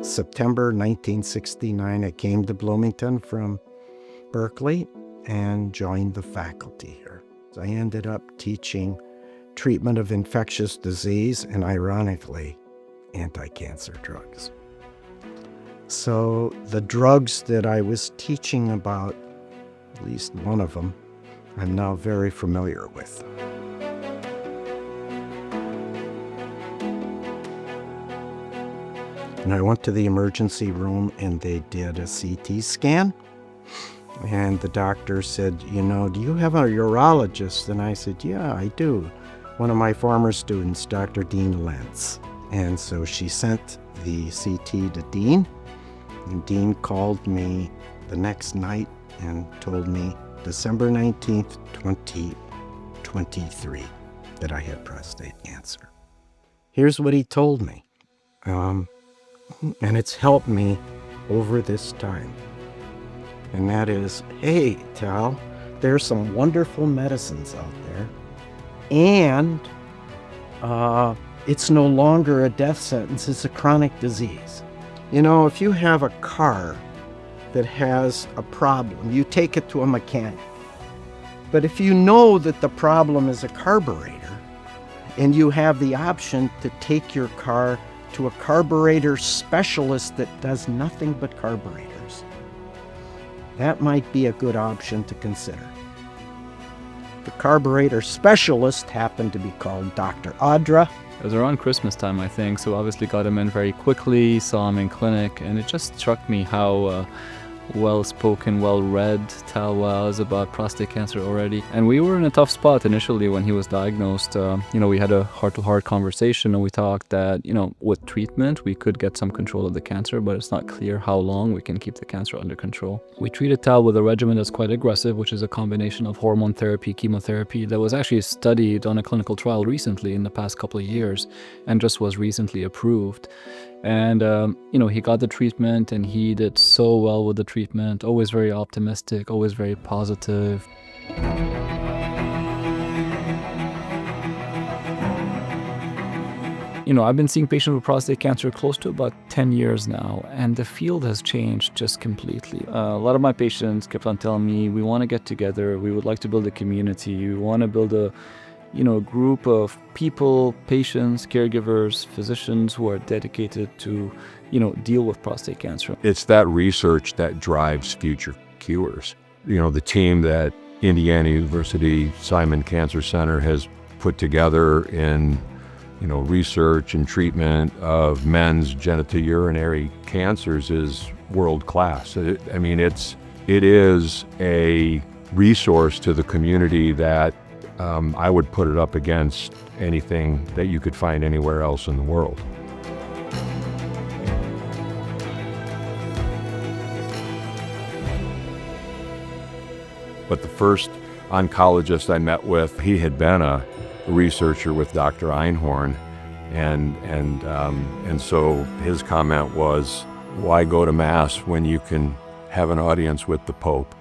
September 1969, I came to Bloomington from Berkeley and joined the faculty here. I ended up teaching treatment of infectious disease and, ironically, anti-cancer drugs. So the drugs that I was teaching about, at least one of them, I'm now very familiar with. And I went to the emergency room and they did a CT scan. And the doctor said, do you have a urologist? And I said, yeah, I do. One of my former students, Dr. Dean Lentz. And so she sent the CT to Dean. And Dean called me the next night and told me December 19th, 2023, that I had prostate cancer. Here's what he told me. And it's helped me over this time. And that is, hey, Tal, there's some wonderful medicines out there. And it's no longer a death sentence, it's a chronic disease. If you have a car that has a problem, you take it to a mechanic. But if you know that the problem is a carburetor, and you have the option to take your car to a carburetor specialist that does nothing but carburetors, that might be a good option to consider. The carburetor specialist happened to be called Dr. Audra. It was around Christmas time, I think, so obviously got him in very quickly, saw him in clinic, and it just struck me how well-spoken, well-read Tal was about prostate cancer already. And we were in a tough spot initially when he was diagnosed. We had a heart-to-heart conversation and we talked that, with treatment, we could get some control of the cancer, but it's not clear how long we can keep the cancer under control. We treated Tal with a regimen that's quite aggressive, which is a combination of hormone therapy, chemotherapy, that was actually studied on a clinical trial recently in the past couple of years and just was recently approved. And, he got the treatment and he did so well with the treatment, always very optimistic, always very positive. I've been seeing patients with prostate cancer close to about 10 years now, and the field has changed just completely. A lot of my patients kept on telling me, we want to get together, we would like to build a community, we want to build a group of people, patients, caregivers, physicians who are dedicated to, deal with prostate cancer. It's that research that drives future cures. The team that Indiana University Simon Cancer Center has put together in, research and treatment of men's genitourinary cancers is world class. It is a resource to the community that I would put it up against anything that you could find anywhere else in the world. But the first oncologist I met with, he had been a researcher with Dr. Einhorn, and so his comment was, why go to Mass when you can have an audience with the Pope?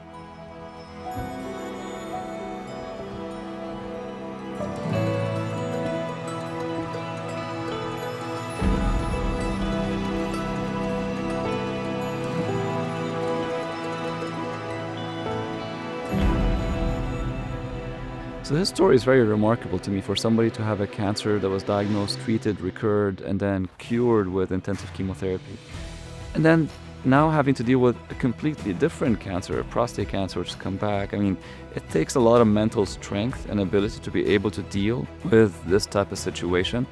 So this story is very remarkable to me, for somebody to have a cancer that was diagnosed, treated, recurred, and then cured with intensive chemotherapy. And then now having to deal with a completely different cancer, prostate cancer, which has come back. It takes a lot of mental strength and ability to be able to deal with this type of situation.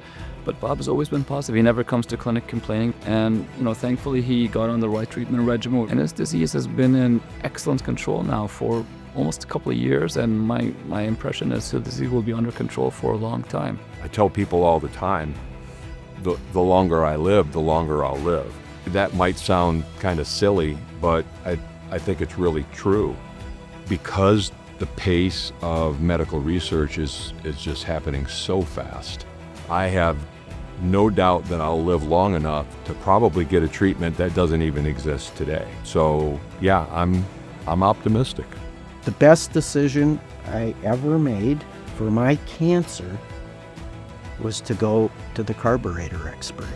But Bob has always been positive. He never comes to clinic complaining. And, thankfully he got on the right treatment regimen. And his disease has been in excellent control now for almost a couple of years, and my impression is the disease will be under control for a long time. I tell people all the time, the longer I live, the longer I'll live. That might sound kind of silly, but I think it's really true. Because the pace of medical research is just happening so fast, I have no doubt that I'll live long enough to probably get a treatment that doesn't even exist today. So yeah, I'm optimistic. The best decision I ever made for my cancer was to go to the carburetor expert.